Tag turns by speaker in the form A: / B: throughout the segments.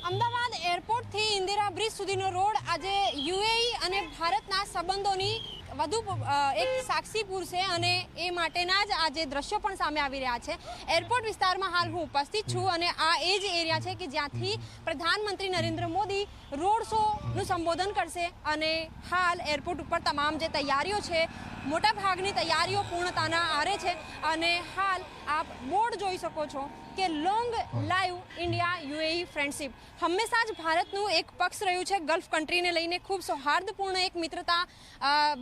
A: અમદાવાદ એરપોર્ટથી ઇન્દિરા બ્રિજ સુધીનો રોડ આજે યુએઈ અને ભારતના સંબંધોની વધુ એક સાક્ષી પૂરશે અને એ માટેના જ આજે દ્રશ્યો પણ સામે આવી રહ્યા છે। એરપોર્ટ વિસ્તારમાં હાલ હું ઉપસ્થિત છું અને આ એ જ એરિયા છે કે જ્યાંથી પ્રધાનમંત્રી નરેન્દ્ર મોદી રોડ શોનું સંબોધન કરશે અને હાલ એરપોર્ટ ઉપર તમામ જે તૈયારીઓ છે મોટાભાગની તૈયારીઓ પૂર્ણતાના આરે છે અને હાલ આપ બોર્ડ જોઈ શકો છો કે long live India UAE friendship હંમેશા જ ભારતનું એક પક્ષ રહ્યું છે। ગલ્ફ કન્ટ્રીને લઈને ખૂબ સૌહાર્દપૂર્ણ એક મિત્રતા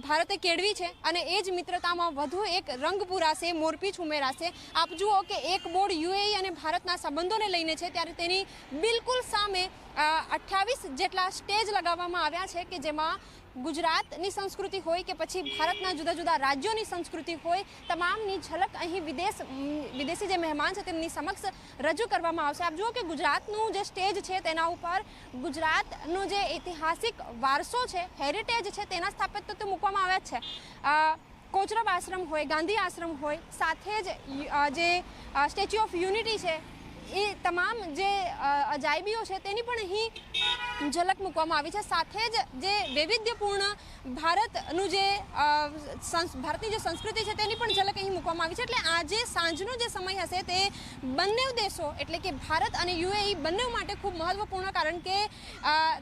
A: ભારતે કેળવી છે અને એ જ મિત્રતામાં વધુ એક રંગ પૂરાશે, મોરપીંછ ઉમેરાશે। આપ જુઓ કે એક બોર્ડ યુએઈ અને ભારતના સંબંધોને લઈને છે ત્યારે તેની બિલકુલ સામે 28 જેટલા સ્ટેજ લગાવવામાં આવ્યા છે કે જેમાં ગુજરાતની સંસ્કૃતિ હોય કે પછી ભારતના જુદા જુદા રાજ્યોની સંસ્કૃતિ હોય તમામની ઝલક અહીં વિદેશી જે મહેમાન છે તેમની સમક્ષ રજૂ કરવામાં આવશે। આપ જુઓ કે ગુજરાતનું જે સ્ટેજ છે તેના ઉપર ગુજરાતનો જે ઐતિહાસિક વારસો છે, હેરિટેજ છે તેના સ્થાપત્ય મૂકવામાં આવ્યા છે। કોચરબ આશ્રમ હોય, ગાંધી આશ્રમ હોય, સાથે જ જે સ્ટેચ્યુ ઓફ યુનિટી છે એ તમામ જે અજાયબીઓ છે તેની પણ અહીં ઝલક મૂકવામાં આવી છે। સાથે જ જે વૈવિધ્યપૂર્ણ ભારતનું જે ભારતની જે સંસ્કૃતિ છે તેની પણ ઝલક અહીં મૂકવામાં આવી છે। એટલે આજે સાંજનો જે સમય હશે તે બંને દેશો એટલે કે ભારત અને યુએઈ બંને માટે ખૂબ મહત્વપૂર્ણ, કારણ કે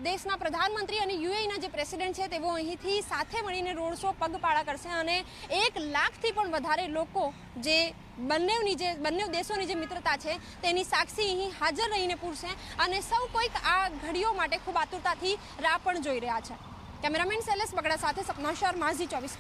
A: દેશના પ્રધાનમંત્રી અને યુએઈના જે પ્રેસિડેન્ટ છે તેઓ અહીંથી સાથે મળીને રોડ શો પગપાળા કરશે અને 1 લાખથી પણ વધારે લોકો જે બંને દેશોની જે મિત્રતા છે તેની સાક્ષી અહીં હાજર રહીને પૂરશે અને સૌ કોઈક આ ઘડીઓ માટે ખૂબ આતુરતાથી રાહ પણ જોઈ રહ્યા છે। કેમેરામેન શૈલેષ બગડા સાથે સપના શર્મા, ઝી 24।